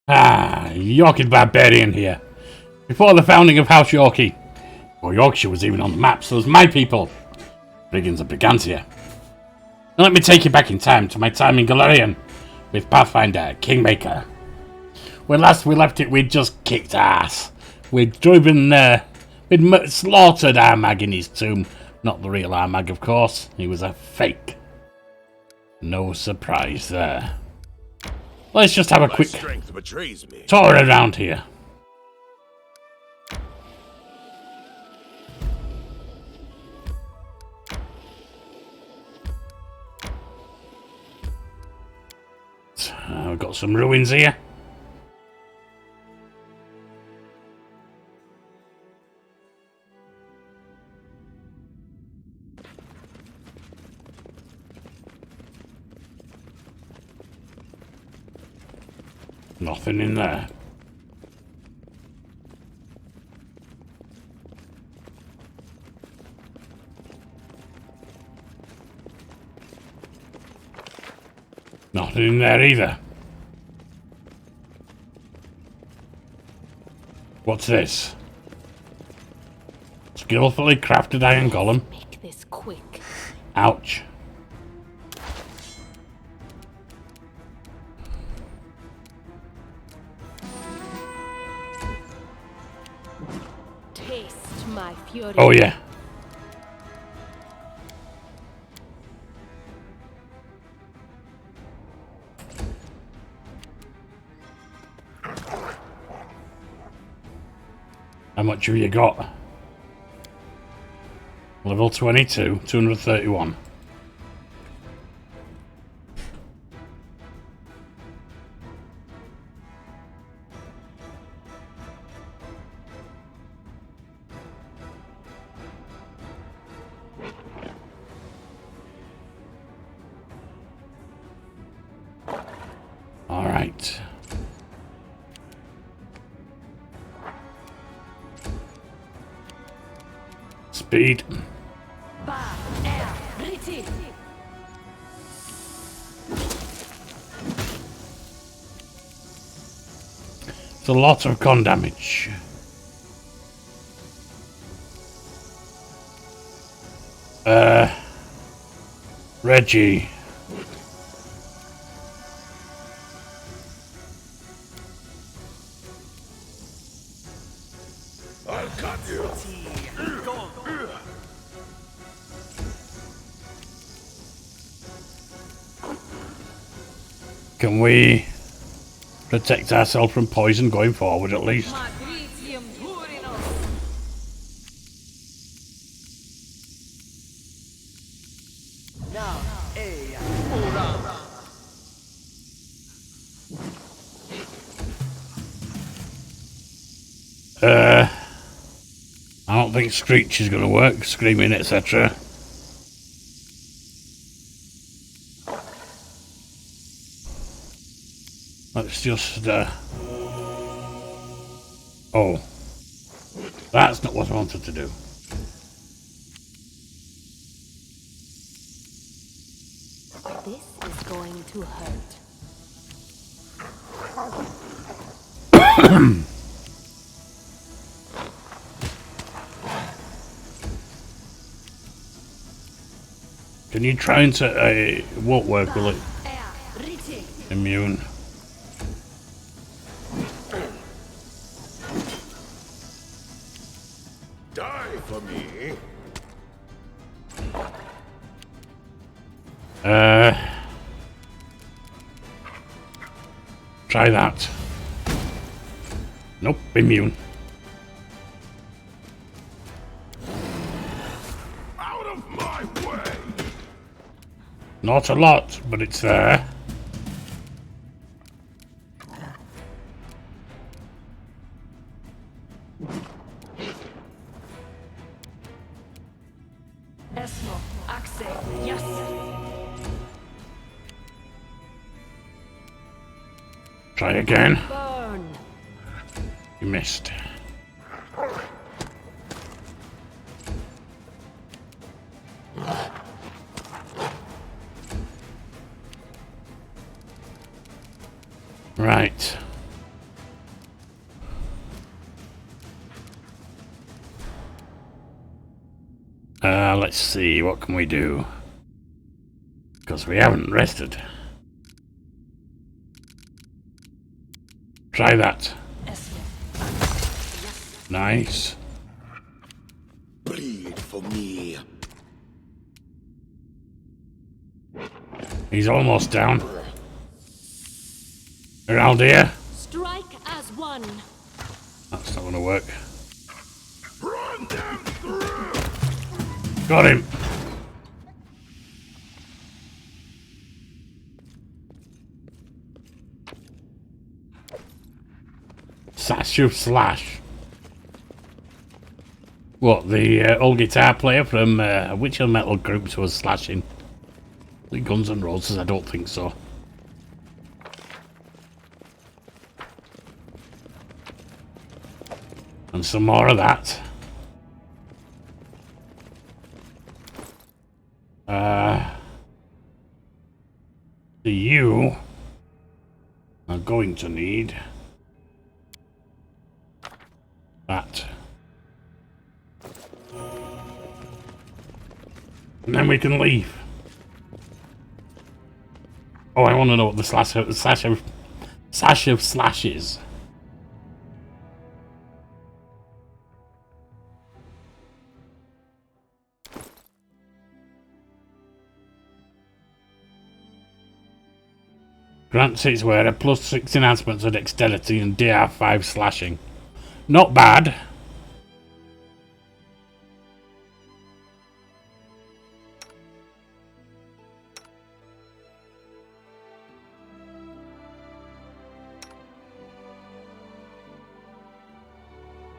Ah, Yorkie the Barbarian here. Before the founding of House Yorkie, before Yorkshire was even on the map, so was my people, brigands and brigantia. Now let me take you back in time to my time in Golarion with Pathfinder, Kingmaker. When last we left it, we'd just kicked ass. We'd slaughtered Armag in his tomb. Not the real Armag, of course. He was a fake. No surprise there. Let's just have a quick tour around here. We've got some ruins here. Nothing in there. Nothing in there either. What's this? Skillfully crafted iron golem. Make this quick. Ouch. Taste my fury. Oh yeah. How much have you got? Level 22, 231. All right. Speed. It's a lot of con damage. Reggie. I'll cut you. Can we protect ourselves from poison going forward at least? I don't think Screech is going to work, screaming, etc. Let's just, oh. That's not what I wanted to do. This is going to hurt. Can you try and it won't work, will it? Immune. Die for me. Try that. Nope, immune. Out of my way. Not a lot, but it's there. Try again. Burn. You missed. Right. Let's see, what can we do? Because we haven't rested. Try that. Nice. Bleed for me. He's almost down. Heraldia. Strike as one. That's not going to work. Run them through. Got him. Sashu Slash. What, the old guitar player from which of the metal groups was slashing? The Guns N' Roses? I don't think so. And some more of that. You are going to need that. And then we can leave. Oh, I want to know what the slash of slash is. Grants its wearer +6 enhancements of dexterity and DR5 slashing. Not bad.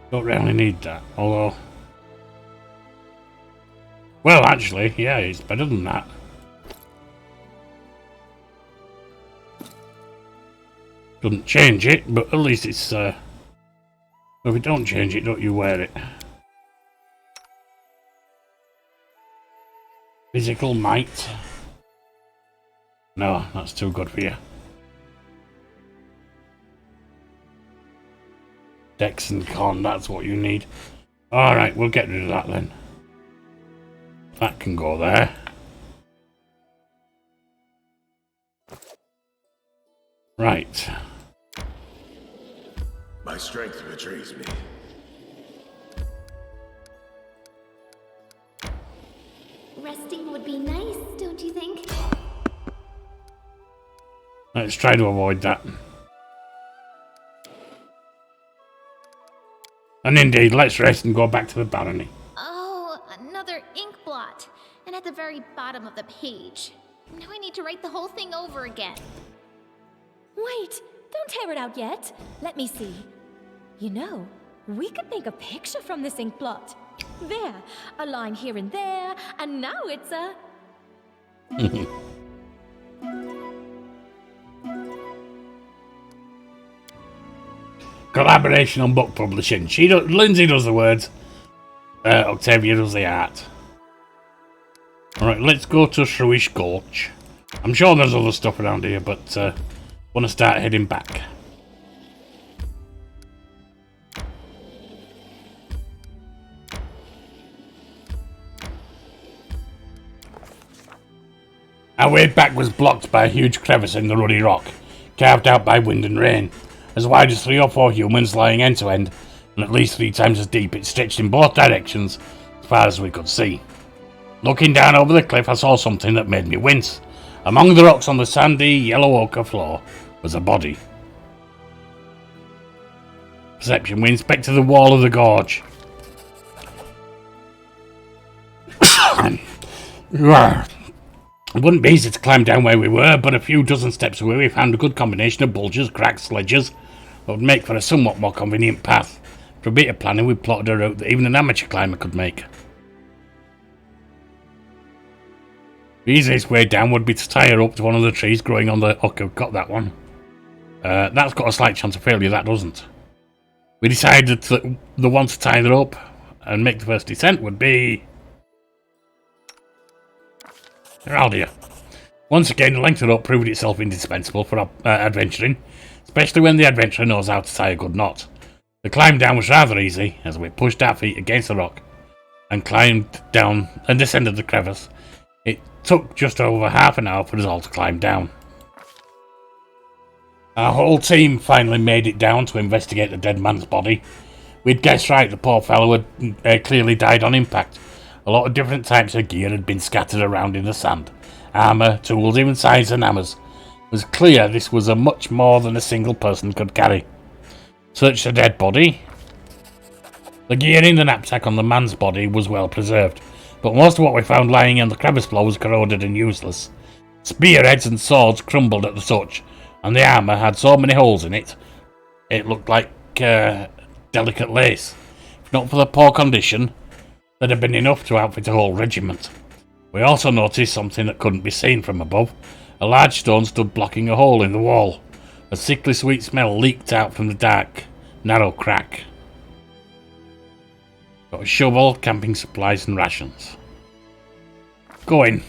Don't really need that, although... Well, actually, yeah, it's better than that. Doesn't change it, but at least it's... if you don't change it, don't you wear it. Physical might. No, that's too good for you. Dex and con, that's what you need. Alright, we'll get rid of that then. That can go there. Right. My strength betrays me. Resting would be nice, don't you think? Let's try to avoid that. And indeed, let's rest and go back to the barony. Oh, another ink blot. And at the very bottom of the page. Now I need to write the whole thing over again. Wait, don't tear it out yet. Let me see. You know, we could make a picture from this ink blot. There, a line here and there, and now it's a... Collaboration on book publishing. Lindsay does the words. Octavia does the art. Alright, let's go to Shrewish Gulch. I'm sure there's other stuff around here, but want to start heading back. Our way back was blocked by a huge crevice in the ruddy rock, carved out by wind and rain. As wide as 3 or 4 humans lying end to end, and at least 3 times as deep, it stretched in both directions as far as we could see. Looking down over the cliff, I saw something that made me wince. Among the rocks on the sandy, yellow ochre floor was a body. Perception, we inspected the wall of the gorge. It wouldn't be easy to climb down where we were, but a few dozen steps away we found a good combination of bulges, cracks, ledges that would make for a somewhat more convenient path. For a bit of planning, we plotted a route that even an amateur climber could make. The easiest way down would be to tie her up to one of the trees growing on the... Okay, we've got that one. That's got a slight chance of failure, that doesn't. We decided that the one to tie her up and make the first descent would be... Heraldia. Once again, the length of the rope proved itself indispensable for adventuring, especially when the adventurer knows how to tie a good knot. The climb down was rather easy, as we pushed our feet against the rock and climbed down and descended the crevice. It took just over half an hour for us all to climb down. Our whole team finally made it down to investigate the dead man's body. We'd guessed right, the poor fellow had clearly died on impact. A lot of different types of gear had been scattered around in the sand. Armour, tools, even scythes and hammers. It was clear this was a much more than a single person could carry. Searched the dead body. The gear in the knapsack on the man's body was well preserved, but most of what we found lying on the crevice floor was corroded and useless. Spearheads and swords crumbled at the touch, and the armour had so many holes in it, it looked like delicate lace. If not for the poor condition, there'd have been enough to outfit a whole regiment. We also noticed something that couldn't be seen from above. A large stone stood blocking a hole in the wall. A sickly sweet smell leaked out from the dark, narrow crack. Got a shovel, camping supplies and rations. Going.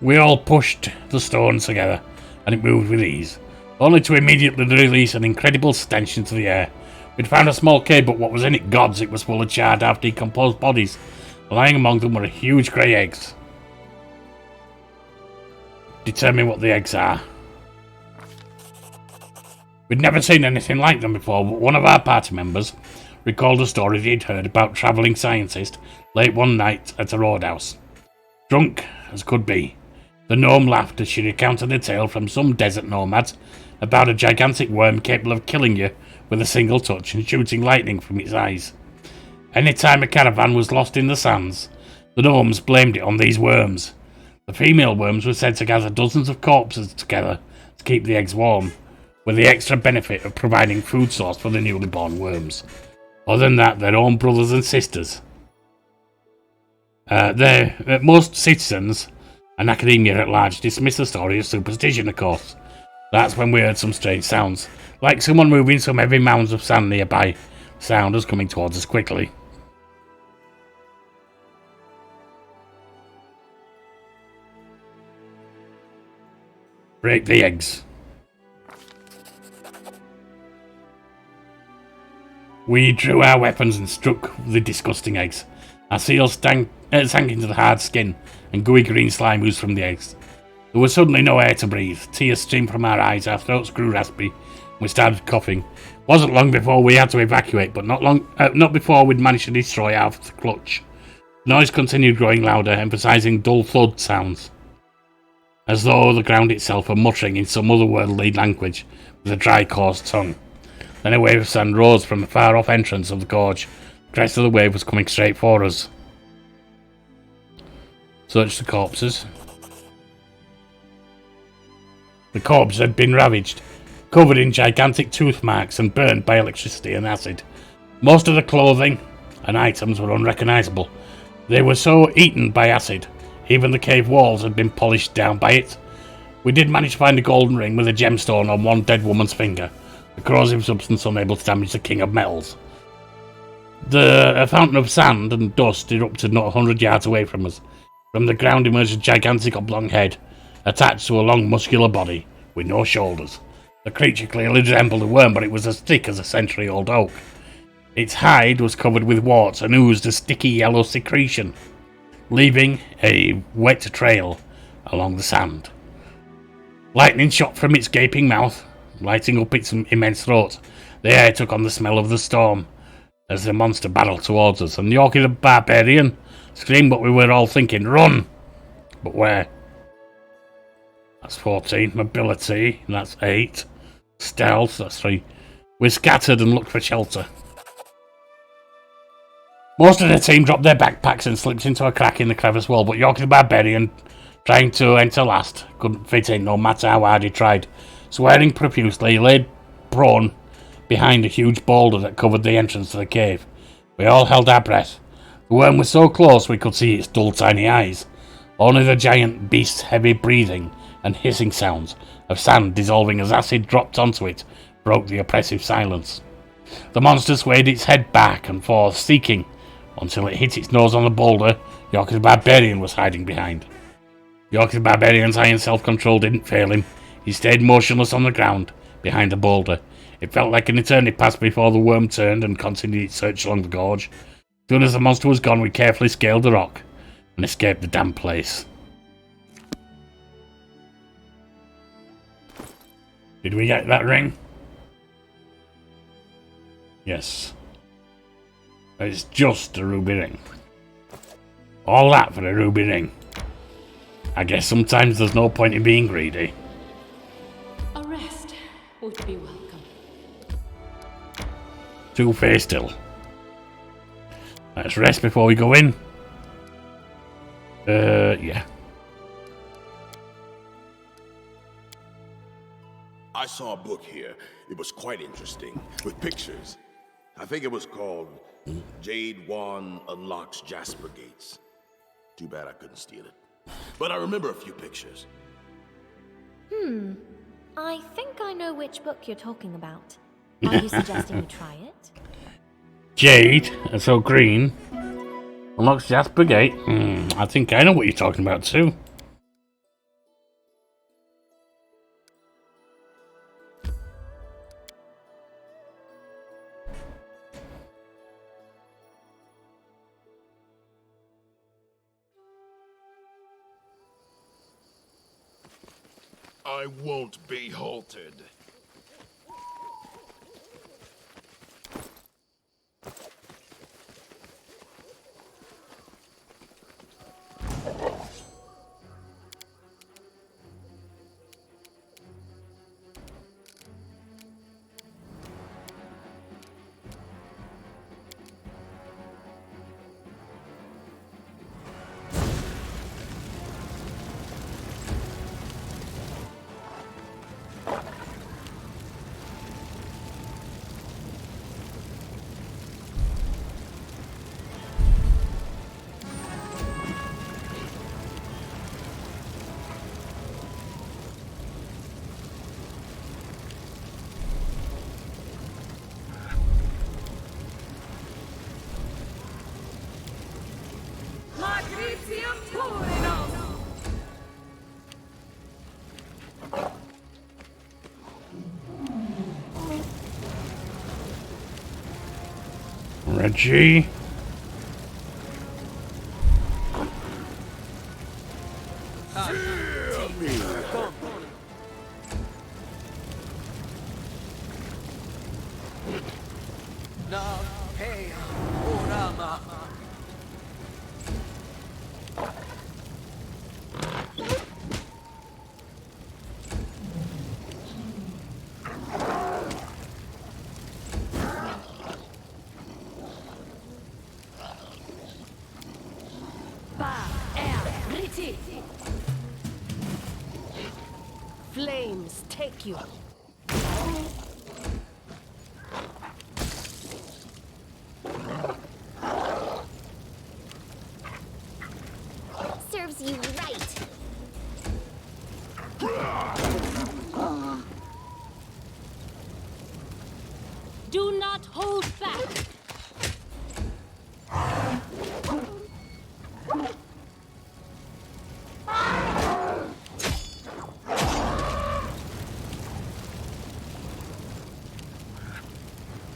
We all pushed the stone together, and it moved with ease, only to immediately release an incredible stench into the air. We'd found a small cave, but what was in it? Gods, it was full of charred, half-decomposed bodies. Lying among them were huge grey eggs. Determine what the eggs are. We'd never seen anything like them before, but one of our party members recalled a story he'd heard about a travelling scientist late one night at a roadhouse. Drunk as could be, the gnome laughed as she recounted a tale from some desert nomads about a gigantic worm capable of killing you with a single touch and shooting lightning from its eyes. Any time a caravan was lost in the sands, the gnomes blamed it on these worms. The female worms were said to gather dozens of corpses together to keep the eggs warm, with the extra benefit of providing food source for the newly born worms. Other than that, their own brothers and sisters. Most citizens and academia at large dismiss the story as superstition, of course. That's when we heard some strange sounds, like someone moving some heavy mounds of sand nearby. Sound was coming towards us quickly. Break the eggs. We drew our weapons and struck the disgusting eggs. Our seals sank into the hard skin, and gooey green slime oozed from the eggs. There was suddenly no air to breathe. Tears streamed from our eyes, our throats grew raspy, and we started coughing. It wasn't long before we had to evacuate, but not before we'd managed to destroy our clutch. The noise continued growing louder, emphasizing dull thud sounds, as though the ground itself were muttering in some otherworldly language with a dry, coarse tongue. Then a wave of sand rose from the far-off entrance of the gorge. The crest of the wave was coming straight for us. Searched the corpses. The corpses had been ravaged, covered in gigantic tooth marks and burned by electricity and acid. Most of the clothing and items were unrecognisable. They were so eaten by acid, even the cave walls had been polished down by it. We did manage to find a golden ring with a gemstone on one dead woman's finger, a corrosive substance unable to damage the king of metals. A fountain of sand and dust erupted not 100 yards away from us. From the ground emerged a gigantic oblong head, attached to a long muscular body, with no shoulders. The creature clearly resembled a worm, but it was as thick as a century-old oak. Its hide was covered with warts and oozed a sticky yellow secretion, leaving a wet trail along the sand. Lightning shot from its gaping mouth, lighting up its immense throat. The air took on the smell of the storm as the monster battled towards us, and Yorkie the Barbarian screamed what we were all thinking, run! But where? That's 14. Mobility, that's 8. Stealth, that's 3. We scattered and looked for shelter. Most of the team dropped their backpacks and slipped into a crack in the crevice wall, but Yorkie the Barbarian, trying to enter last, couldn't fit in no matter how hard he tried. Swearing profusely, he laid prone behind a huge boulder that covered the entrance to the cave. We all held our breath. The worm was so close we could see its dull tiny eyes. Only the giant beast's heavy breathing and hissing sounds of sand dissolving as acid dropped onto it broke the oppressive silence. The monster swayed its head back and forth, seeking, until it hit its nose on the boulder Yorkie the Barbarian was hiding behind. Yorkie the Barbarian's iron self-control didn't fail him. He stayed motionless on the ground behind the boulder. It felt like an eternity passed before the worm turned and continued its search along the gorge. soon as the monster was gone, we carefully scaled the rock and escaped the damn place. Did we get that ring? Yes. It's just a ruby ring. All that for a ruby ring. I guess sometimes there's no point in being greedy. A rest would be welcome. 2 phase still. Let's rest before we go in. Yeah. I saw a book here. It was quite interesting, with pictures. I think it was called Jade Wand Unlocks Jasper Gates. Too bad I couldn't steal it. But I remember a few pictures. I think I know which book you're talking about. Are you suggesting you try it? Jade, so green. Unlocks Jasper Gate. I think I know what you're talking about too. I won't be halted. Reggie. Flames take you. Serves you right. Do not hold back.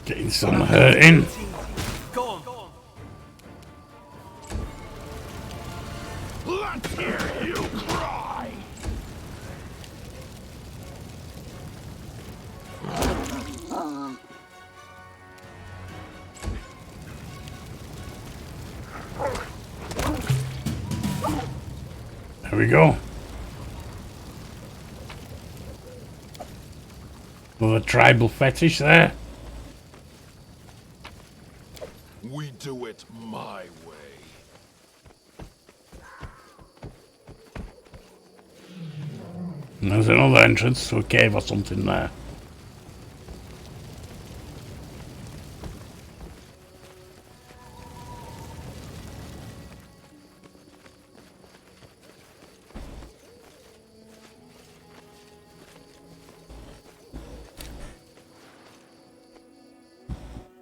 Getting some hurting. Let's hear you cry! There we go. Another tribal fetish there. We do it my way. And there's another entrance to a cave or something there.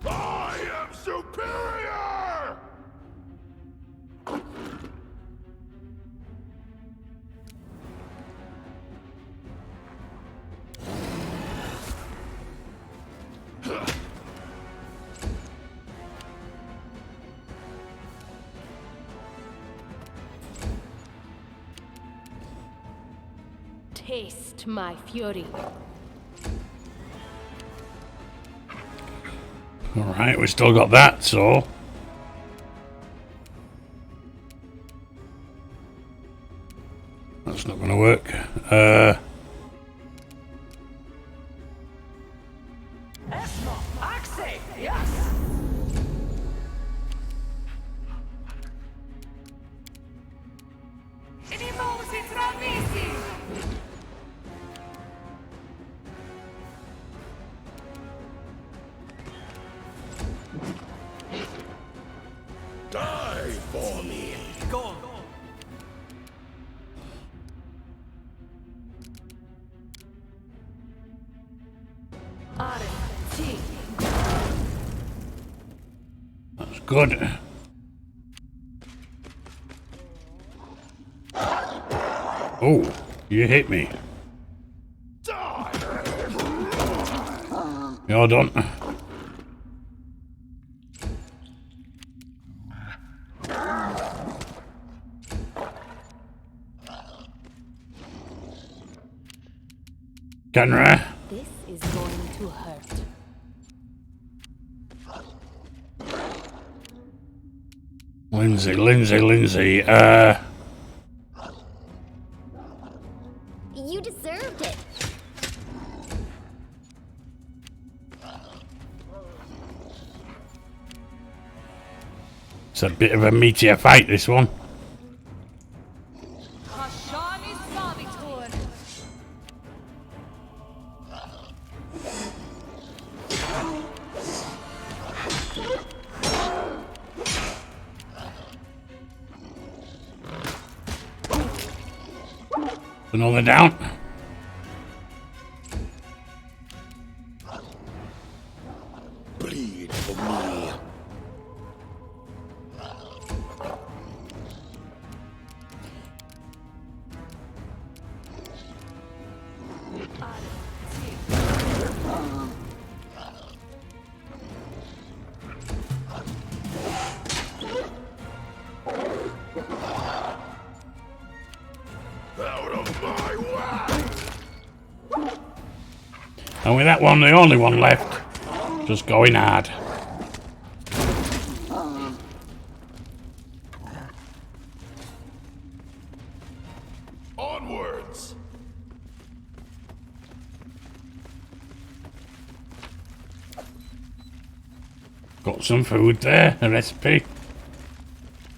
I am superior! Taste my fury. Alright, we still got that, so... That's not going to work. Die for me. Go. That's good. Oh, you hit me. You're done. Kenra. This is going to hurt. Lindsay. You deserved it. It's a bit of a meatier fight, this one. Another down. Bleed for me. Out of my way! And with that one, the only one left, just going hard. Onwards! Got some food there, a recipe.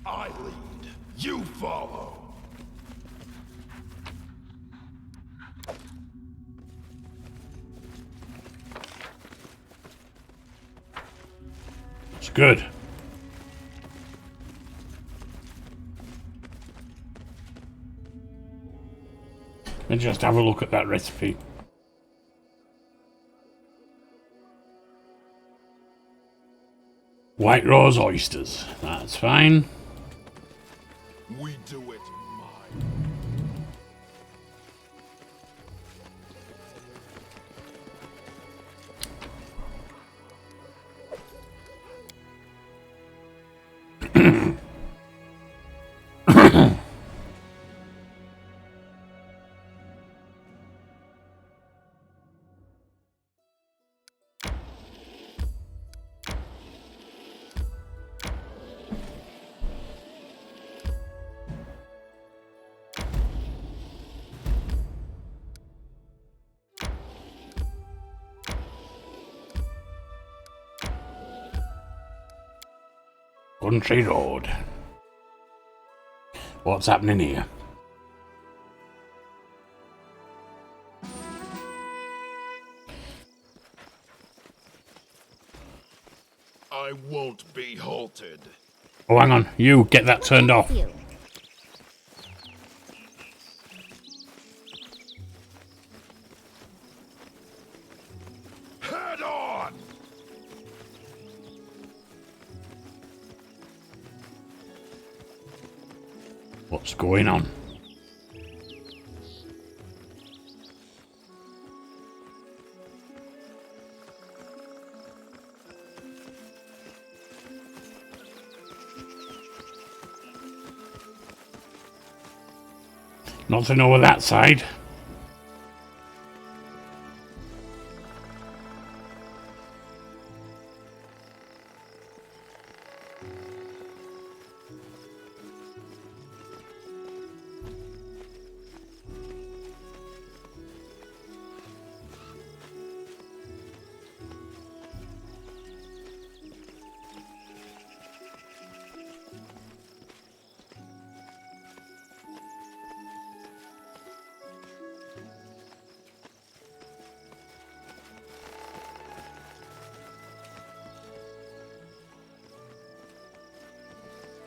I lead, you follow. It's good. Let's just have a look at that recipe. White rose oysters. That's fine. We do it my Country Road. What's happening here? I won't be halted. Oh, hang on. You get that turned off. You. Head on! What's going on? Nothing over that side.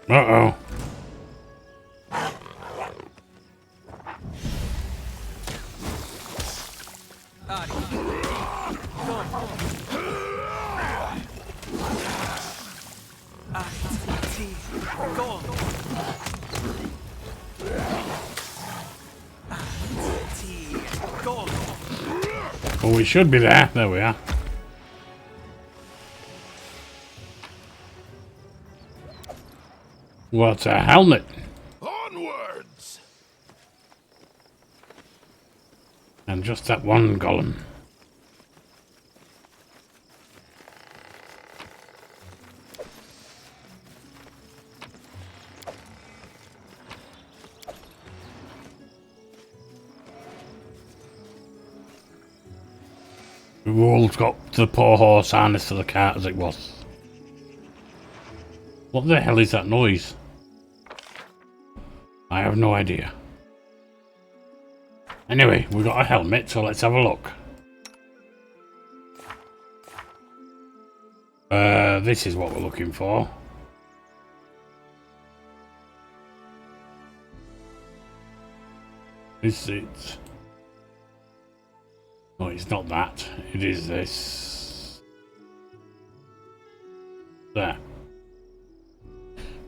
Uh-oh. Well, we should be there. There we are. What a helmet. Onwards! And just that one golem. We've all got the poor horse harnessed to the cart as it was. What the hell is that noise? I have no idea. Anyway, we got a helmet, so let's have a look. This is what we're looking for. Is it? No, it's not that. It is this. There.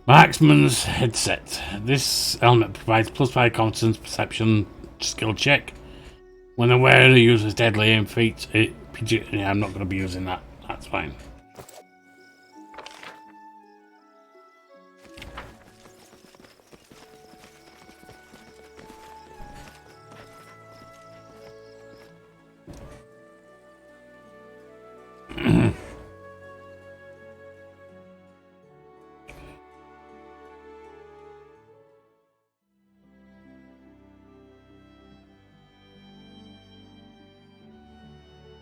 Marksman's headset. This helmet provides +5 confidence perception skill check. When the wearer uses deadly aim feat, yeah, I'm not going to be using that. That's fine.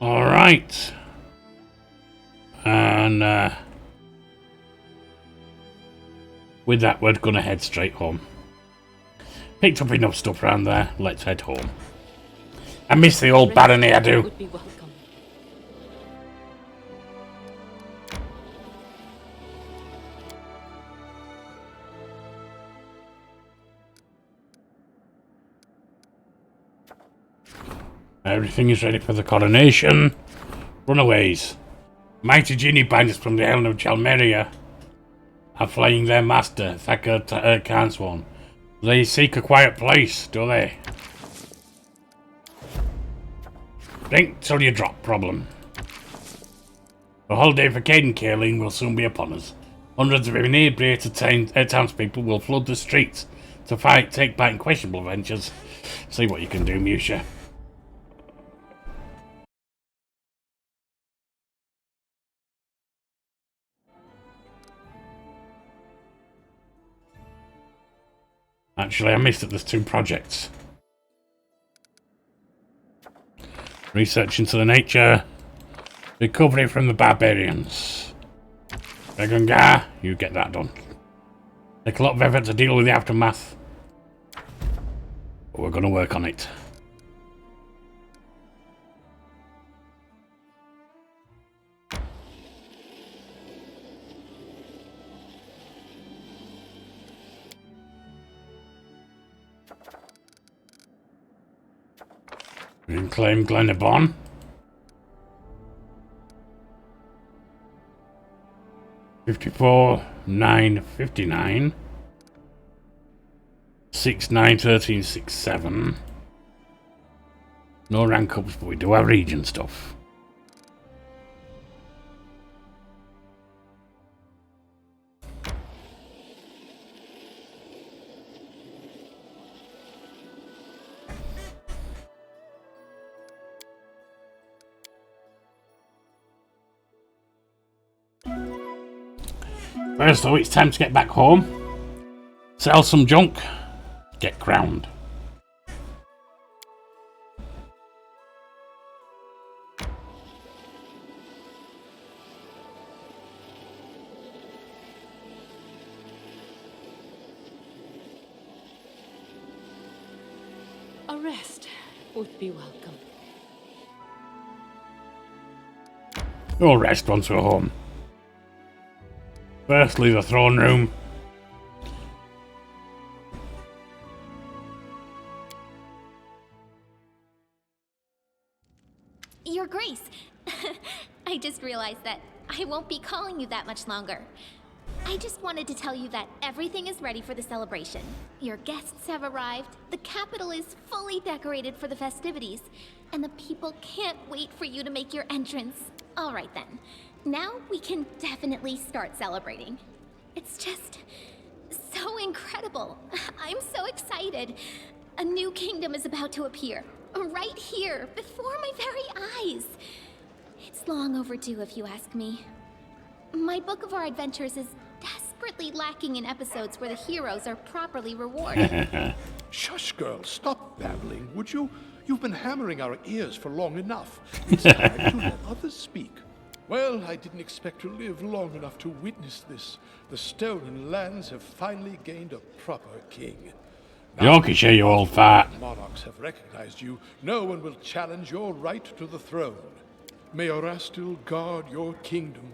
Alright. And with that, we're going to head straight home. Picked up enough stuff around there. Let's head home. I miss the old barony, I do. Would be welcome. Everything is ready for the coronation. Runaways. Mighty genie binders from the island of Chalmeria are flying their master, Thacker Carnsworn. They seek a quiet place, do they? Drink till you drop, problem. The holiday for Caden Kaling will soon be upon us. Hundreds of inebriated townspeople will flood the streets to take part in questionable ventures. See what you can do, Musha. Actually, I missed that there's 2 projects. Research into the nature. Recovery from the barbarians. Regungar, you get that done. Take a lot of effort to deal with the aftermath. But we're going to work on it. We can claim Glenabon. $54,959. 6,913,67. No rank ups, but we do have region stuff. First though, it's time to get back home, sell some junk, get crowned. A rest would be welcome. We'll rest once we're home. Firstly, the throne room. I just realized that I won't be calling you that much longer. I just wanted to tell you that everything is ready for the celebration. Your guests have arrived, the capital is fully decorated for the festivities, and the people can't wait for you to make your entrance. All right then, now we can definitely start celebrating. It's just so incredible. I'm so excited. A new kingdom is about to appear, right here, before my very eyes. It's long overdue if you ask me. My book of our adventures is desperately lacking in episodes where the heroes are properly rewarded. Shush, girl, stop babbling, would you? You've been hammering our ears for long enough. It's time to let others speak. Well, I didn't expect to live long enough to witness this. The stolen lands have finally gained a proper king. Yorkshire, you old fart. Monarchs have recognized you. No one will challenge your right to the throne. May Orastil guard your kingdom.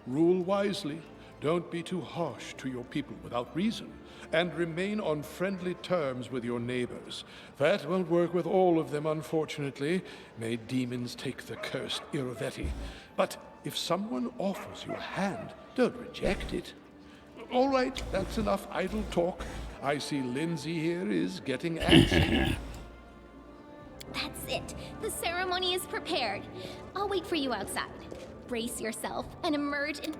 Rule wisely. Don't be too harsh to your people without reason. And remain on friendly terms with your neighbors. That won't work with all of them, unfortunately. May demons take the cursed Irovetti. But if someone offers you a hand, don't reject it. All right, that's enough idle talk. I see Lindsay here is getting antsy. That's it. The ceremony is prepared. I'll wait for you outside. Brace yourself and emerge in...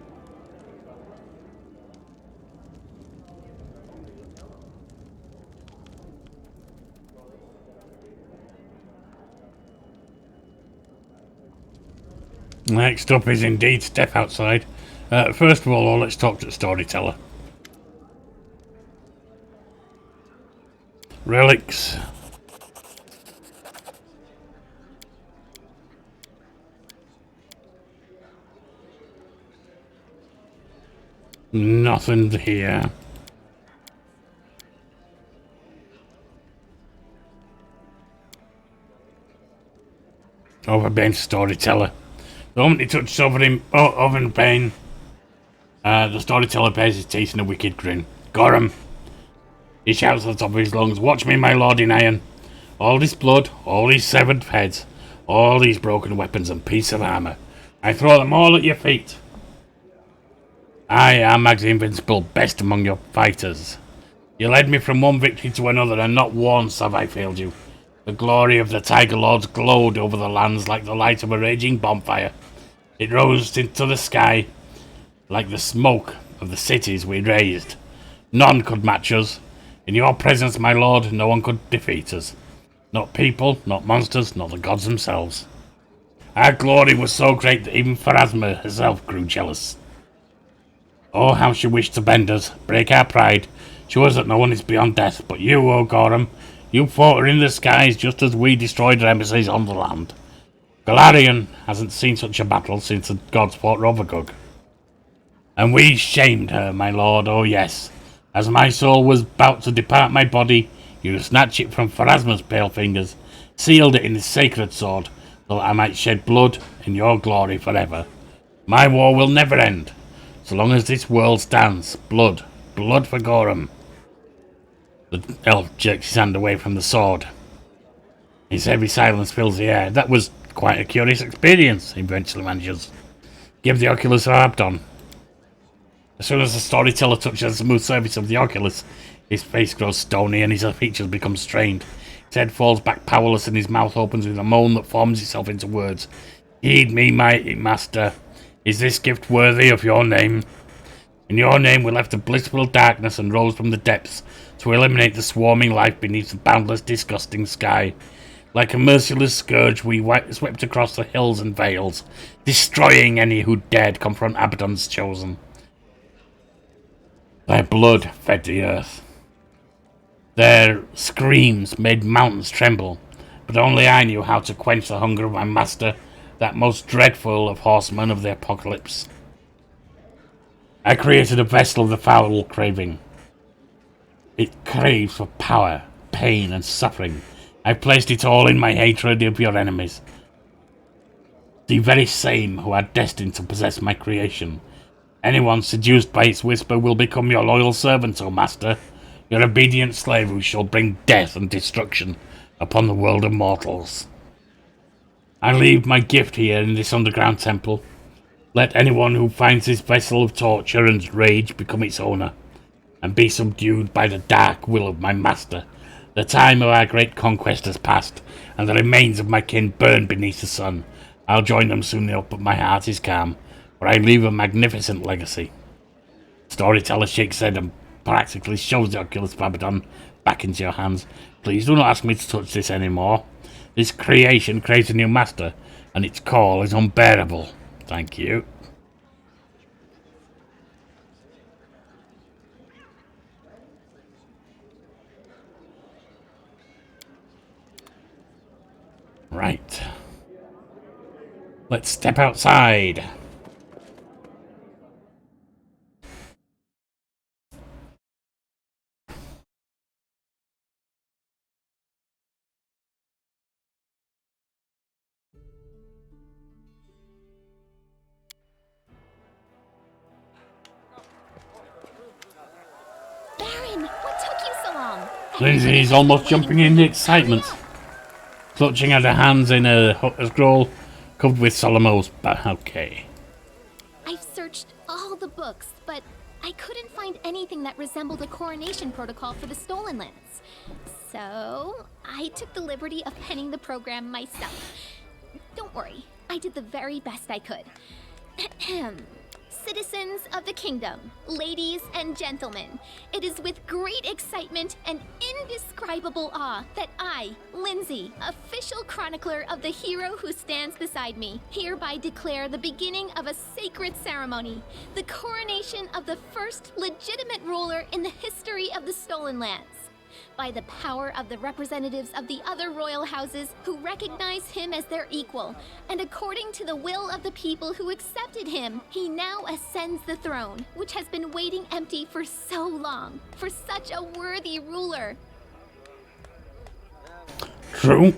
Next up is indeed step outside. First of all, let's talk to the storyteller. Relics. Nothing here. Overbane storyteller. The moment he touches Overbane, the storyteller bares his teeth in a wicked grin. Gorham! He shouts at the top of his lungs, "Watch me, my lord in iron! All this blood, all these severed heads, all these broken weapons and pieces of armor, I throw them all at your feet! I am Mag's invincible, best among your fighters. You led me from one victory to another, and not once have I failed you. The glory of the Tiger Lords glowed over the lands like the light of a raging bonfire. It rose into the sky like the smoke of the cities we razed. None could match us. In your presence, my lord, no one could defeat us. Not people, not monsters, not the gods themselves. Our glory was so great that even Pharasma herself grew jealous. Oh, how she wished to bend us, break our pride, show us that no one is beyond death. But you, O Gorham, you fought her in the skies just as we destroyed her embassies on the land. Golarion hasn't seen such a battle since the gods fought Rovagug. And we shamed her, my lord, oh yes. As my soul was about to depart my body, you snatched it from Pharasma's pale fingers, sealed it in his sacred sword, so that I might shed blood in your glory forever. My war will never end. So long as this world stands, blood, blood for Gorham. The elf jerks his hand away from the sword. His heavy silence fills the air. That was quite a curious experience, he eventually manages. Give the oculus a Abdon. As soon as the storyteller touches the smooth surface of the oculus, his face grows stony and his features become strained. His head falls back powerless and his mouth opens with a moan that forms itself into words. Heed me, mighty master. Is this gift worthy of your name? In your name we left a blissful darkness and rose from the depths to eliminate the swarming life beneath the boundless, disgusting sky. Like a merciless scourge we swept across the hills and vales, destroying any who dared confront Abaddon's chosen. Their blood fed the earth. Their screams made mountains tremble, but only I knew how to quench the hunger of my master, that most dreadful of horsemen of the apocalypse. I created a vessel of the foul craving. It craves for power, pain, and suffering. I placed it all in my hatred of your enemies, the very same who are destined to possess my creation. Anyone seduced by its whisper will become your loyal servant, O master, your obedient slave who shall bring death and destruction upon the world of mortals. I leave my gift here in this underground temple. Let anyone who finds this vessel of torture and rage become its owner, and be subdued by the dark will of my master. The time of our great conquest has passed, and the remains of my kin burn beneath the sun. I'll join them soon enough, but my heart is calm, for I leave a magnificent legacy. Storyteller shakes head and practically shoves the Oculus Babadon back into your hands. Please do not ask me to touch this anymore. This creation craves a new master, and its call is unbearable. Thank you. Right. Let's step outside. Baron, what took you so long? Lindsay's almost jumping in the excitement, clutching at her hands in a scroll covered with Solomos, but okay. I've searched all the books, but I couldn't find anything that resembled a coronation protocol for the Stolen Lands. So, I took the liberty of penning the program myself. Don't worry, I did the very best I could. Citizens of the kingdom, ladies and gentlemen, it is with great excitement and indescribable awe that I, Lindsay, official chronicler of the hero who stands beside me, hereby declare the beginning of a sacred ceremony, the coronation of the first legitimate ruler in the history of the Stolen Lands. By the power of the representatives of the other royal houses who recognize him as their equal, and according to the will of the people who accepted him, he now ascends the throne, which has been waiting empty for so long, for such a worthy ruler. True.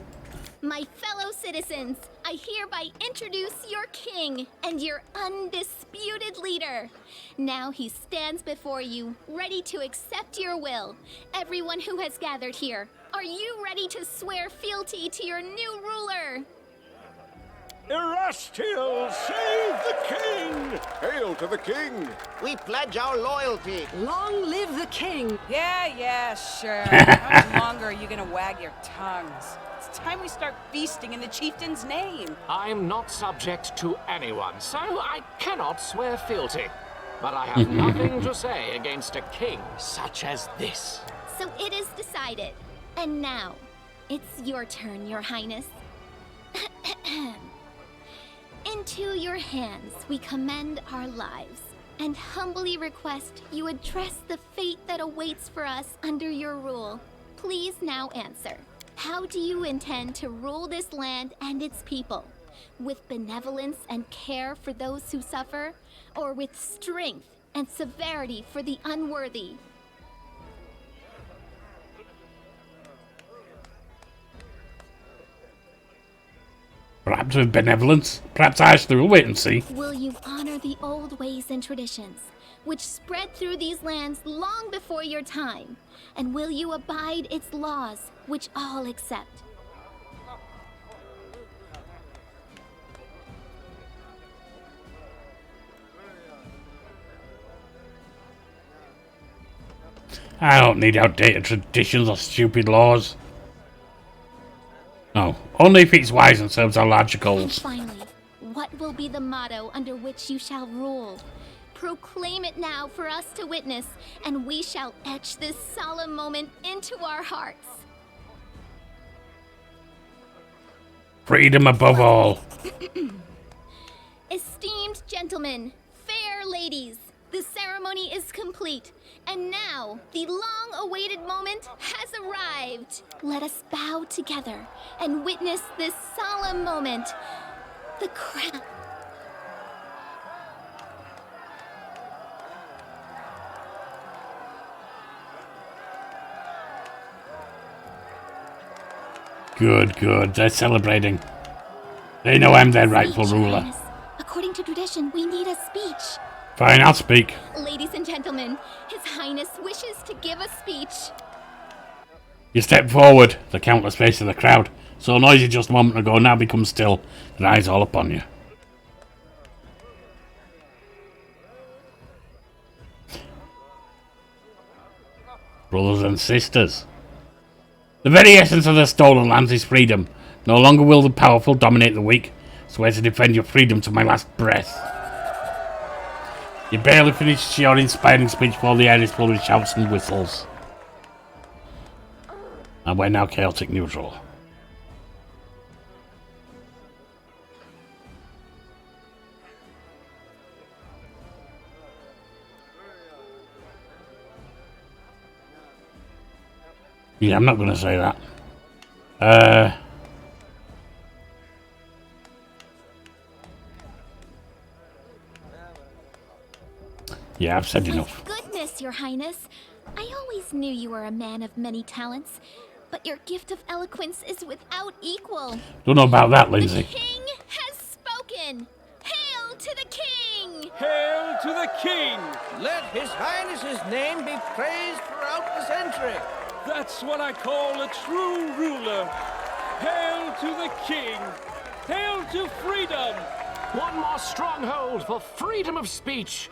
My fellow citizens, I hereby introduce your king and your undisputed leader. Now he stands before you, ready to accept your will. Everyone who has gathered here, are you ready to swear fealty to your new ruler? Erastiel, save the king! Hail to the king! We pledge our loyalty. Long live the king! Yeah, sure. How much longer are you gonna wag your tongues? It's time we start feasting in the chieftain's name. I'm not subject to anyone, so I cannot swear fealty. But I have nothing to say against a king such as this. So it is decided. And now, it's your turn, your highness. Into your hands we commend our lives, and humbly request you address the fate that awaits for us under your rule. Please now answer. How do you intend to rule this land and its people? With benevolence and care for those who suffer, or with strength and severity for the unworthy? Perhaps with benevolence. Perhaps I will wait and see. Will you honor the old ways and traditions, which spread through these lands long before your time? And will you abide its laws, which all accept? I don't need outdated traditions or stupid laws. No, only if it's wise and serves our larger And goals. finally, what will be the motto under which you shall rule? Proclaim it now for us to witness, and we shall etch this solemn moment into our hearts. Freedom above all. Esteemed gentlemen, fair ladies, the ceremony is complete, and now the long-awaited moment has arrived. Let us bow together and witness this solemn moment. The crown. Good. They're celebrating. They know I'm their rightful Speech, Your ruler. Highness. According to tradition, we need a speech. Fine, I'll speak. Ladies and gentlemen, His Highness wishes to give a speech. You step forward, the countless face of the crowd. So noisy just a moment ago, now become still, and eyes all upon you. Brothers and sisters. The very essence of the stolen lands is freedom. No longer will the powerful dominate the weak. Swear to defend your freedom to my last breath. You barely finished your inspiring speech before the air is full with shouts and whistles. And we're now chaotic neutral. Yeah, I'm not going to say that. Yeah, I've said enough. Goodness, Your Highness. I always knew you were a man of many talents, but your gift of eloquence is without equal. Don't know about that, Lindsay. The king has spoken. Hail to the king! Hail to the king! Let His Highness's name be praised throughout the century. That's what I call a true ruler. Hail to the king! Hail to freedom! One more stronghold for freedom of speech.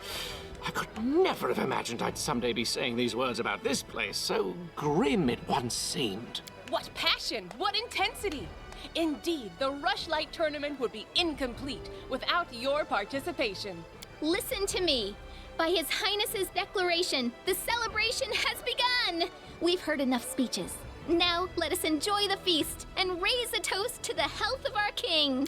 I could never have imagined I'd someday be saying these words about this place. So grim it once seemed. What passion! What intensity! Indeed, the Rushlight tournament would be incomplete without your participation. Listen to me. By His Highness's declaration, the celebration has begun. We've heard enough speeches. Now let us enjoy the feast and raise a toast to the health of our king.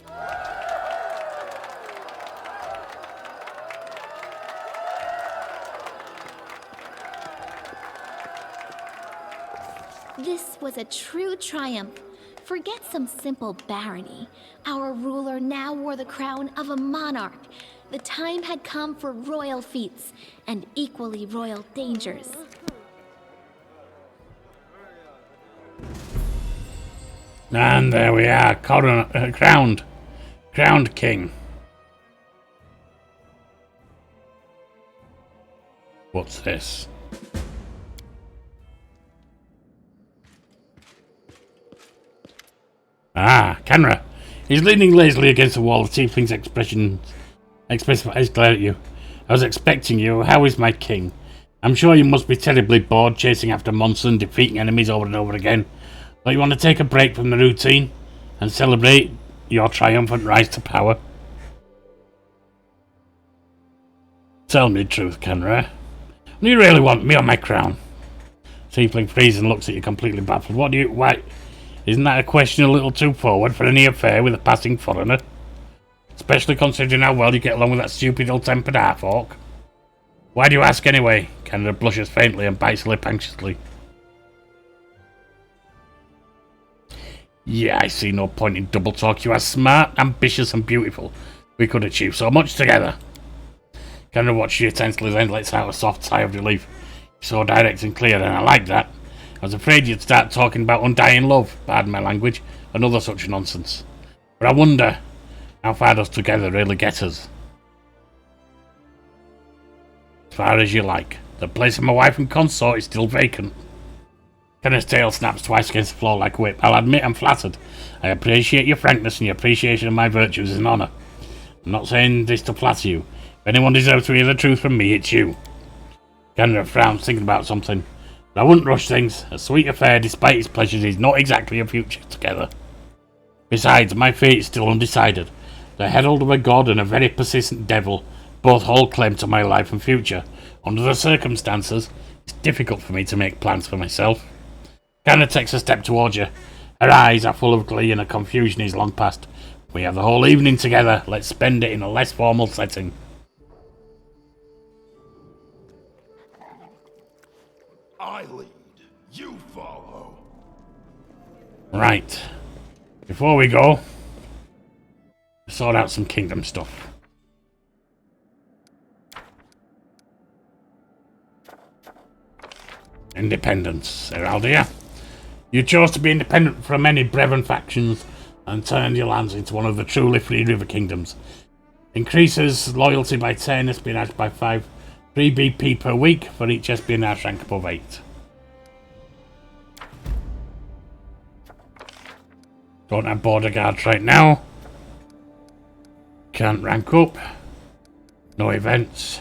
This was a true triumph. Forget some simple barony. Our ruler now wore the crown of a monarch. The time had come for royal feats and equally royal dangers. And there we are, crowned king. What's this? Ah, Canra. He's leaning lazily against the wall. The tiefling's expression eyes glare at you. I was expecting you. How is my king? I'm sure you must be terribly bored chasing after monsters and defeating enemies over and over again. But you want to take a break from the routine and celebrate your triumphant rise to power? Tell me the truth, Canra. Do you really want me on my crown? Tiefling freezes and looks at you completely baffled. Why? Isn't that a question a little too forward for any affair with a passing foreigner? Especially considering how well you get along with that stupid ill-tempered half-orc. Why do you ask anyway? Canada blushes faintly and bites her lip anxiously. Yeah, I see no point in double talk. You are smart, ambitious and beautiful. We could achieve so much together. Canada watches you intensely, then lets out a soft sigh of relief. So direct and clear, and I like that. I was afraid you'd start talking about undying love, pardon my language, and other such nonsense. But I wonder, how far does together really get us? As far as you like. The place of my wife and consort is still vacant. Kenneth's tail snaps twice against the floor like a whip. I'll admit I'm flattered. I appreciate your frankness, and your appreciation of my virtues is an honour. I'm not saying this to flatter you. If anyone deserves to hear the truth from me, it's you. Kenneth frowns, thinking about something. But I wouldn't rush things. A sweet affair, despite its pleasures, is not exactly a future together. Besides, my fate is still undecided. The herald of a god and a very persistent devil both hold claim to my life and future. Under the circumstances, it's difficult for me to make plans for myself. Kanna takes a step towards you. Her eyes are full of glee and her confusion is long past. We have the whole evening together. Let's spend it in a less formal setting. I lead, you follow. Right. Before we go, sort out some kingdom stuff. Independence, Heraldia. You chose to be independent from any Brevin factions and turned your lands into one of the truly free river kingdoms. Increases loyalty by 10, espionage by 5, 3 BP per week for each espionage rank above 8. Don't have border guards right now. Can't rank up. No events.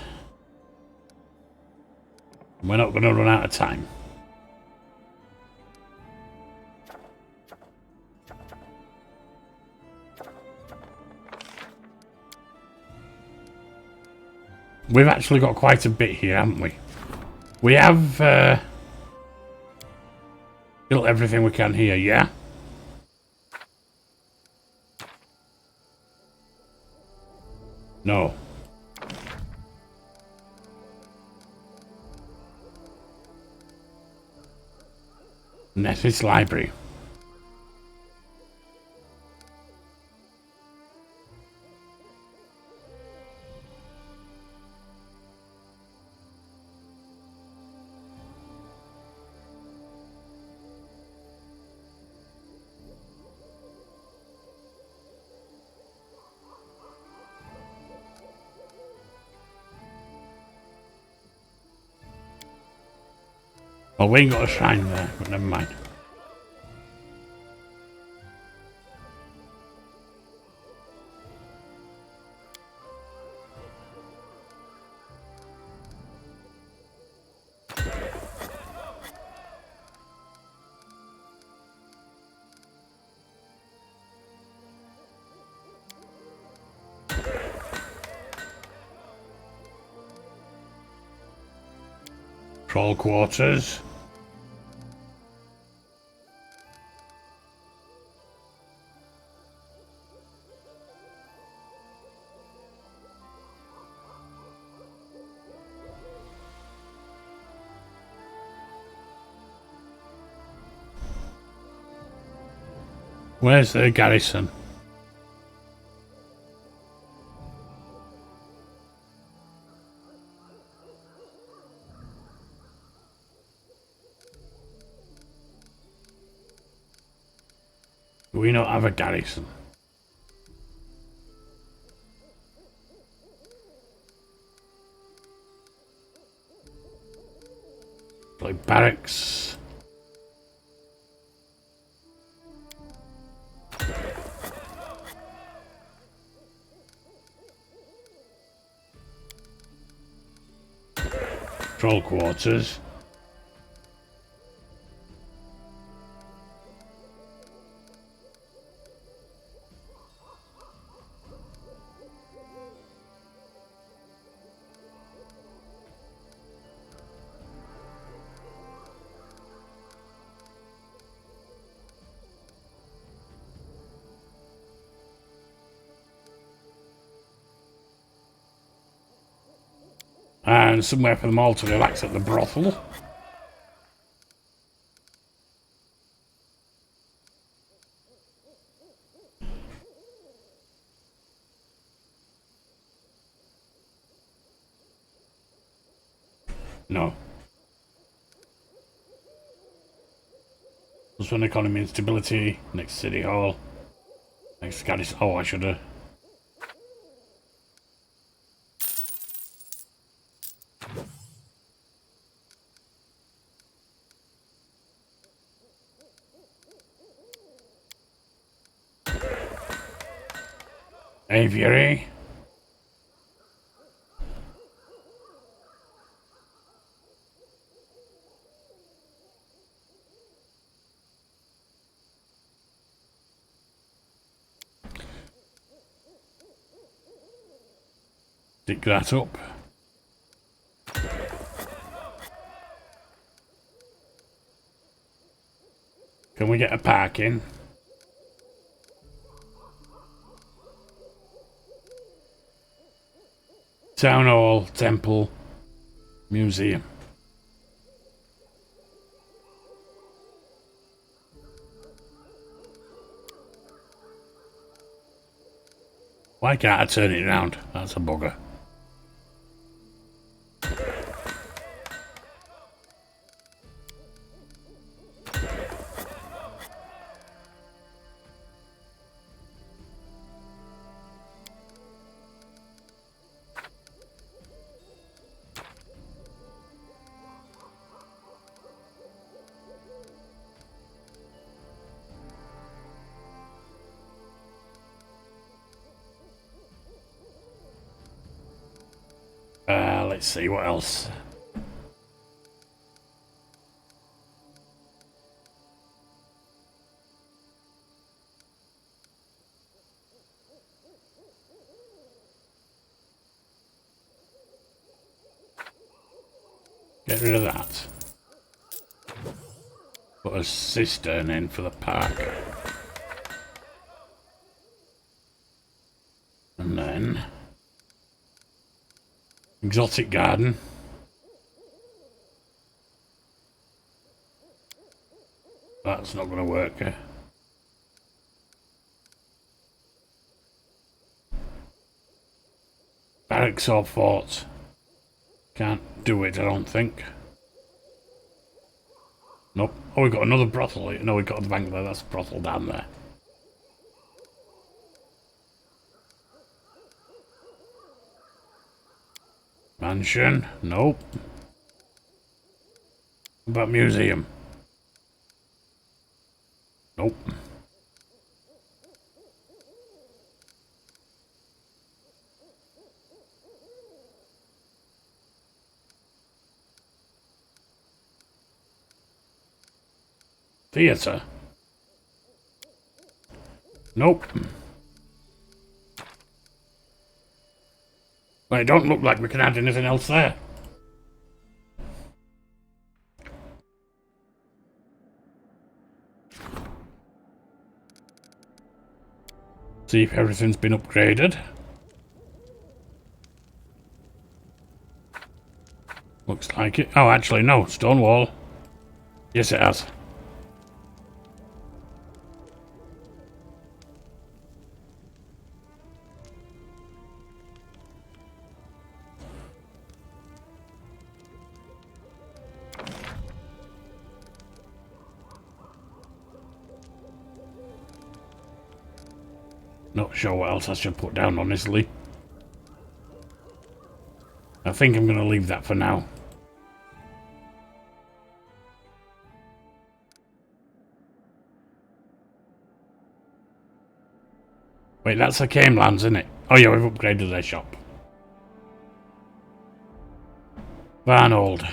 We're not going to run out of time. We've actually got quite a bit here, haven't we? We have built everything we can here, yeah? No. Nethys Library. Well, we ain't got a shrine there, but never mind. Troll quarters. Where's the garrison? Do we not have a garrison? Like barracks. Troll quarters. And somewhere for them all to relax at the brothel. No. Plus one economy and stability. Next city hall. Next garrison. Oh, I should have. Aviary. Dig that up. Can we get a parking? Town hall, temple, museum. Why can't I turn it around? That's a bugger. let's see what else. Get rid of that. Put a cistern in for the park. And then exotic garden. That's not going to work. Barracks or fort. Can't do it, I don't think. Nope. Oh, we got another brothel. No, we got the bank there. That's a brothel down there. Mansion? Nope. What about museum? Nope. Theatre? Nope. Well, it don't look like we can add anything else there. See if everything's been upgraded. Looks like it. Oh, actually, no. Stone wall. Yes, it has. Not sure what else I should put down, honestly. I think I'm going to leave that for now. Wait, that's the Camelands, isn't it? Oh yeah, we've upgraded their shop. Barnold.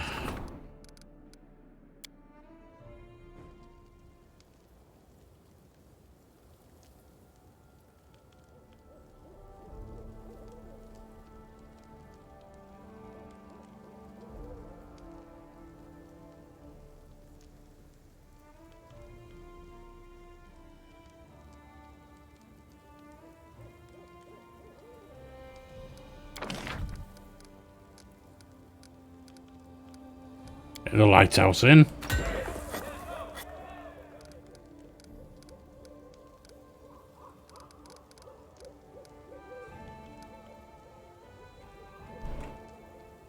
Get the lighthouse in.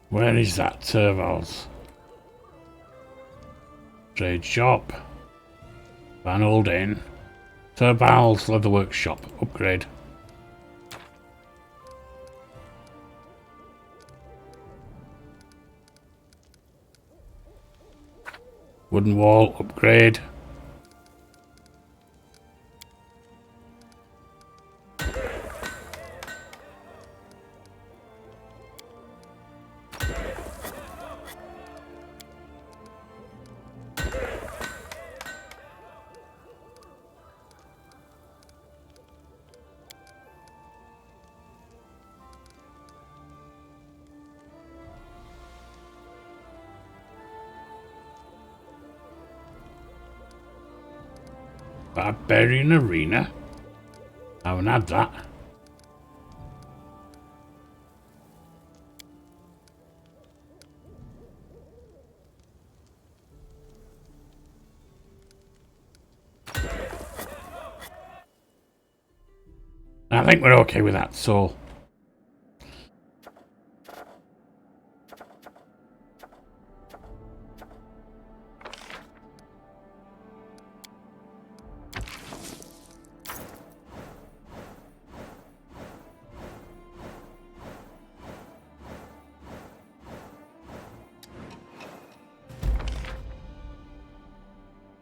Where is that? Turval's. Trade shop. Van Old Inn. Turval's Leather Workshop. Upgrade. Wooden wall, upgrade. Barbarian Arena. I haven't had that. I think we're okay with that, so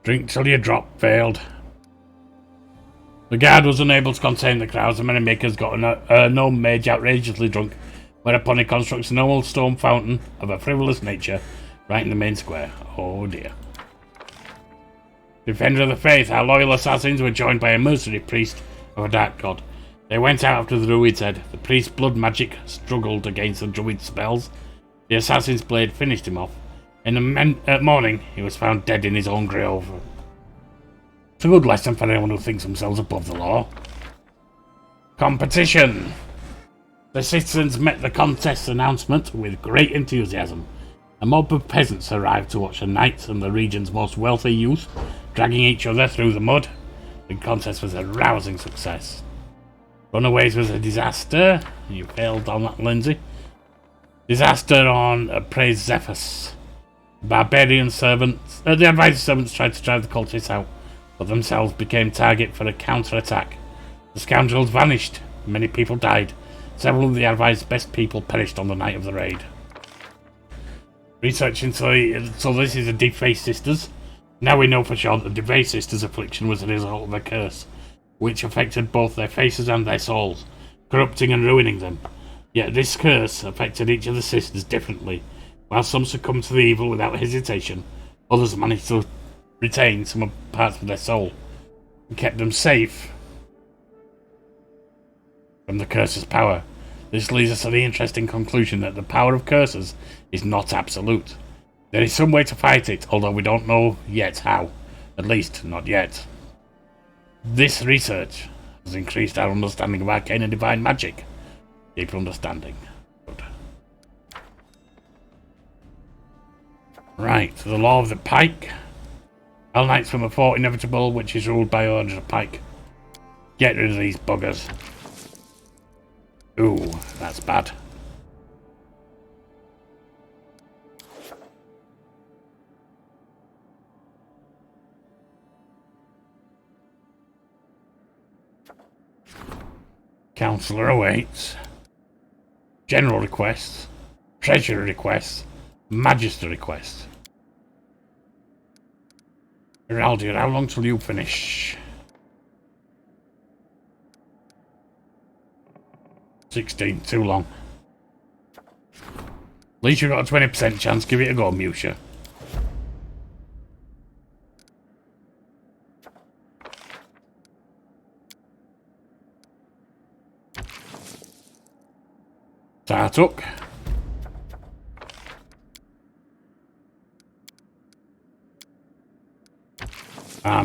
drink till you drop. Failed. The guard was unable to contain the crowds. The merrymakers got a gnome mage outrageously drunk whereupon he constructs an old stone fountain of a frivolous nature right in the main square. Oh dear. Defender of the faith, our loyal assassins were joined by a mercenary priest of a dark god. They went out after the druid's head. The priest's blood magic struggled against the druid's spells. The assassin's blade finished him off. In the morning, he was found dead in his own grave. It's a good lesson for anyone who thinks themselves above the law. Competition! The citizens met the contest announcement with great enthusiasm. A mob of peasants arrived to watch the knights and the region's most wealthy youth dragging each other through the mud. The contest was a rousing success. Runaways was a disaster. You failed on that, Lindsay. Disaster on Praise Zephyrus. Barbarian servants, the advisor servants tried to drive the cultists out, but themselves became target for a counter-attack. The scoundrels vanished. Many people died. Several of the advisor's best people perished on the night of the raid. Research into so this is the Defaced Sisters. Now we know for sure that the Defaced Sisters' affliction was a result of a curse, which affected both their faces and their souls, corrupting and ruining them. Yet this curse affected each of the sisters differently. While some succumbed to the evil without hesitation, others managed to retain some parts of their soul and kept them safe from the curse's power. This leads us to the interesting conclusion that the power of curses is not absolute. There is some way to fight it, although we don't know yet how. At least, not yet. This research has increased our understanding of arcane and divine magic. Deeper understanding. Good. Right, the law of the pike. All knights from a fort inevitable, which is ruled by orders of pike. Get rid of these buggers. Ooh, that's bad. Counselor awaits. General requests. Treasury requests. Magister requests. Heraldier, how long till you finish? 16, too long. At least you've got a 20% chance. Give it a go, Musha. Tartuk.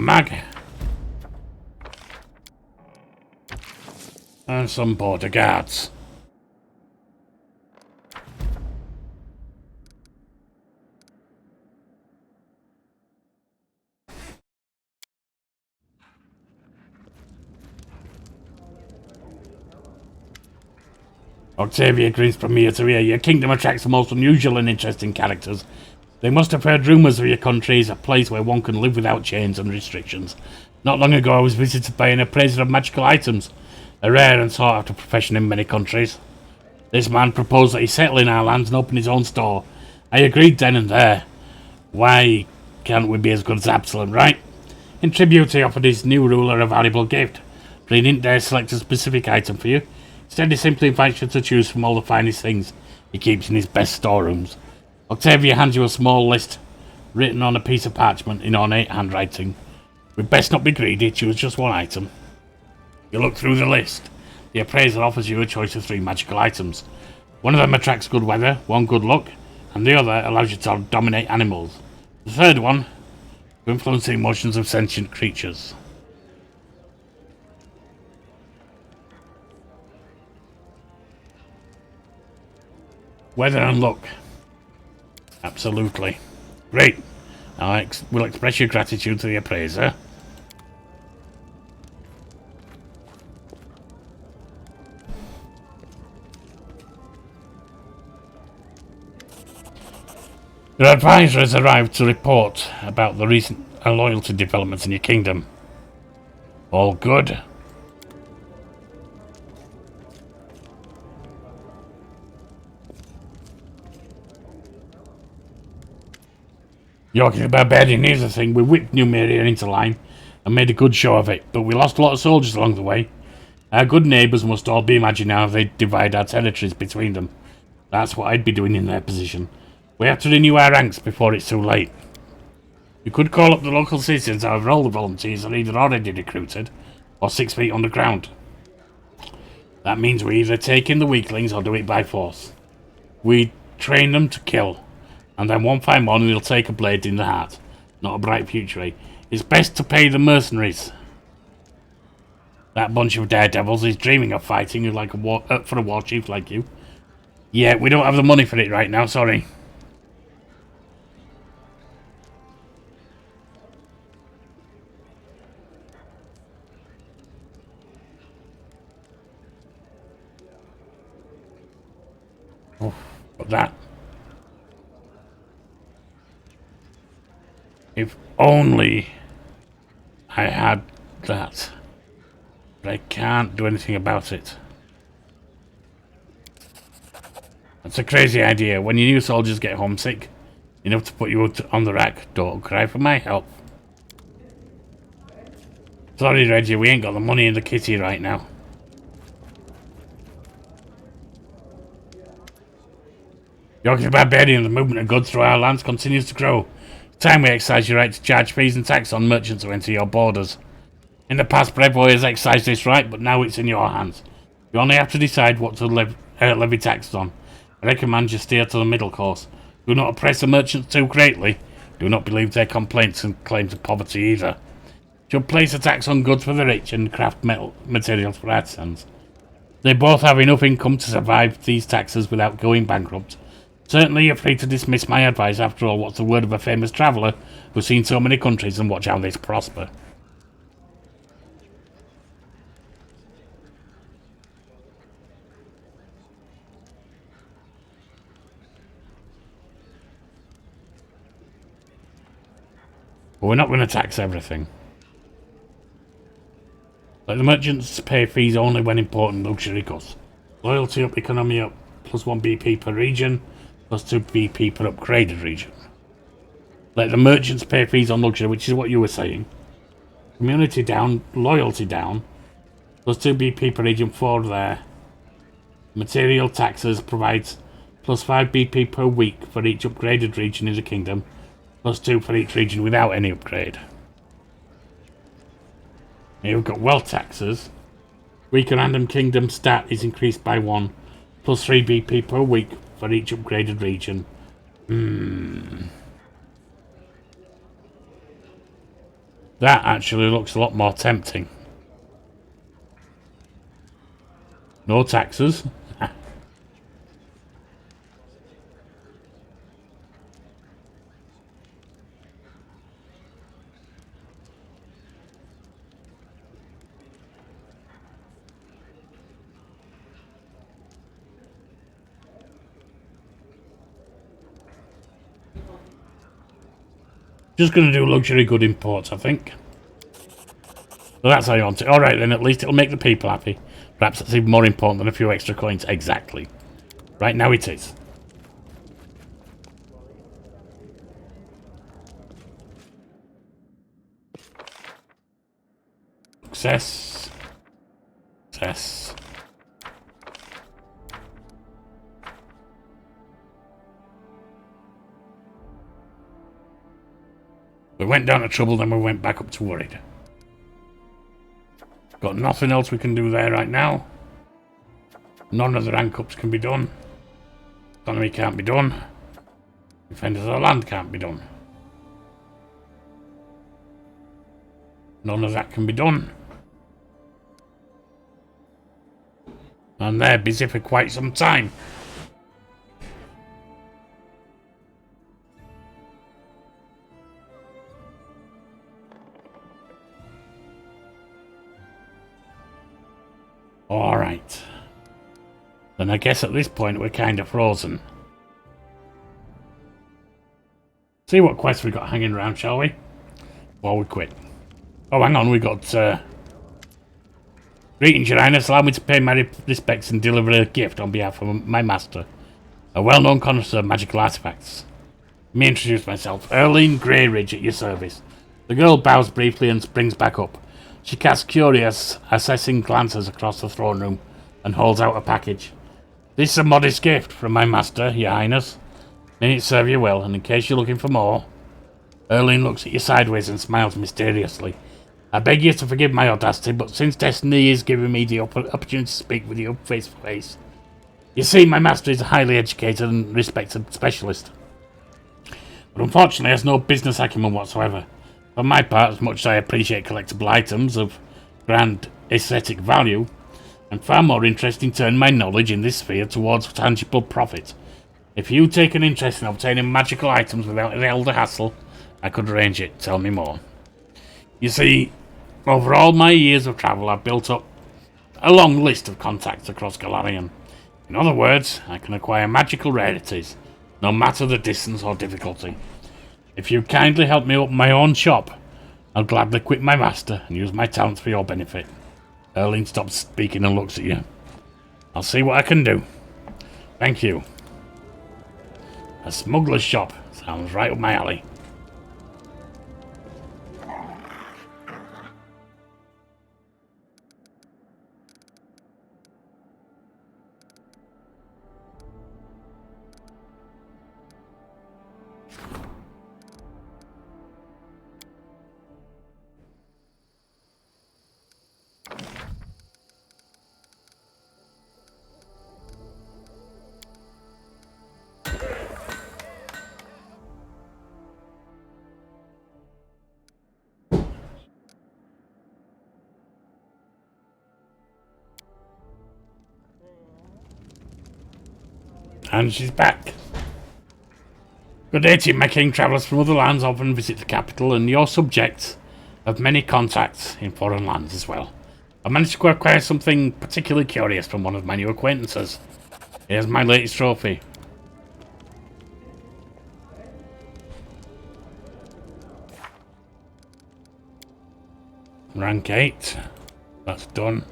Mag. And some border guards. Octavia grins from ear to ear. Your kingdom attracts the most unusual and interesting characters. They must have heard rumours of your country as a place where one can live without chains and restrictions. Not long ago I was visited by an appraiser of magical items, a rare and sought after profession in many countries. This man proposed that he settle in our lands and open his own store. I agreed then and there. Why can't we be as good as Absalom, right? In tribute he offered his new ruler a valuable gift, but he didn't dare select a specific item for you. Instead he simply invites you to choose from all the finest things he keeps in his best storerooms. Octavia hands you a small list, written on a piece of parchment in ornate handwriting. We'd best not be greedy, choose just one item. You look through the list. The appraiser offers you a choice of 3 magical items. One of them attracts good weather, one good luck, and the other allows you to dominate animals. The third one, to influence the emotions of sentient creatures. Weather and luck. Absolutely. Great. Now we'll express your gratitude to the appraiser. Your advisor has arrived to report about the recent loyalty developments in your kingdom. All good? Yorkie the Barbarian, here's the thing. We whipped Numeria into line and made a good show of it, but we lost a lot of soldiers along the way. Our good neighbours must all be imagining how they divide our territories between them. That's what I'd be doing in their position. We have to renew our ranks before it's too late. You could call up the local citizens, however all the volunteers are either already recruited or 6 feet underground. That means we either take in the weaklings or do it by force. We train them to kill, and then one fine morning they'll take a blade in the heart. Not a bright future, eh? It's best to pay the mercenaries. That bunch of daredevils is dreaming of fighting like for a war chief like you. Yeah, we don't have the money for it right now, sorry. Oh, but that. If only I had that. But I can't do anything about it. That's a crazy idea. When your new soldiers get homesick, enough to put you on the rack, don't cry for my help. Sorry, Reggie, we ain't got the money in the kitty right now. Yorkie the Barbarian, the movement of goods through our lands continues to grow. It's time we exercise your right to charge fees and tax on merchants who enter your borders. In the past, Brevoy has exercised this right, but now it's in your hands. You only have to decide what to levy taxes on. I recommend you steer to the middle course. Do not oppress the merchants too greatly. Do not believe their complaints and claims of poverty either. Should place a tax on goods for the rich and craft metal materials for artisans. They both have enough income to survive these taxes without going bankrupt. Certainly you're free to dismiss my advice. After all, what's the word of a famous traveller who's seen so many countries and watch how they prosper? But we're not going to tax everything. Let the merchants pay fees only when important luxury goods. Loyalty up, economy up, plus 1 BP per region, plus 2 BP per upgraded region. Let the merchants pay fees on luxury, which is what you were saying. Community down, loyalty down, plus 2 BP per region for there. Material taxes provides plus 5 BP per week for each upgraded region in the kingdom, plus 2 for each region without any upgrade. Here we've got wealth taxes. Week and random kingdom stat is increased by 1, plus 3 BP per week for each upgraded region. That actually looks a lot more tempting. No taxes. Just going to do luxury good imports, I think. So that's how you want it. Alright then, at least it'll make the people happy. Perhaps that's even more important than a few extra coins. Exactly. Right now it is. Success. Success. We went down to trouble, then we went back up to worried. Got nothing else we can do there right now. None of the rank ups can be done. Economy can't be done. Defenders of the land can't be done. None of that can be done. And they're busy for quite some time. Alright. Then I guess at this point we're kind of frozen. See what quests we got hanging around, shall we? Before we quit. Oh, hang on, we got... Greetings, Your Highness. Allow me to pay my respects and deliver a gift on behalf of my master, a well-known connoisseur of magical artifacts. Let me introduce myself. Erlene Greyridge at your service. The girl bows briefly and springs back up. She casts curious, assessing glances across the throne room and holds out a package. This is a modest gift from my master, your highness. May it serve you well, and in case you're looking for more... Erling looks at you sideways and smiles mysteriously. I beg you to forgive my audacity, but since destiny is giving me the opportunity to speak with you face to face... You see, my master is a highly educated and respected specialist. But unfortunately has no business acumen whatsoever. For my part, as much as I appreciate collectible items of grand aesthetic value, I'm far more interested in turning my knowledge in this sphere towards tangible profit. If you take an interest in obtaining magical items without any elder hassle, I could arrange it. Tell me more. You see, over all my years of travel, I've built up a long list of contacts across Golarion. In other words, I can acquire magical rarities, no matter the distance or difficulty. If you kindly help me open my own shop, I'll gladly quit my master and use my talents for your benefit. Erling stops speaking and looks at you. I'll see what I can do. Thank you. A smuggler's shop sounds right up my alley. And she's back. Good day to you, my king. Travellers from other lands often visit the capital, and your subjects have many contacts in foreign lands as well. I managed to acquire something particularly curious from one of my new acquaintances. Here's my latest trophy. Rank 8. That's done.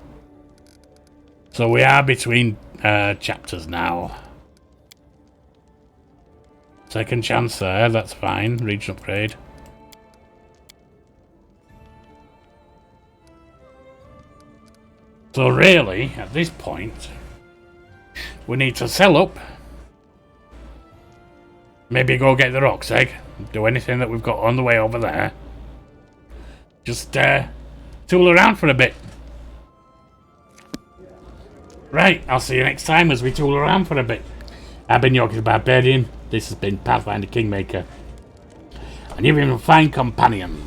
So we are between chapters now. Second chance there, that's fine. Region upgrade. So really, at this point, we need to sell up. Maybe go get the Rock's Egg. Do anything that we've got on the way over there. Just tool around for a bit. Right, I'll see you next time as we tool around for a bit. I've been Yorkie the Barbarian. This has been Pathfinder Kingmaker. And you've been a fine companion.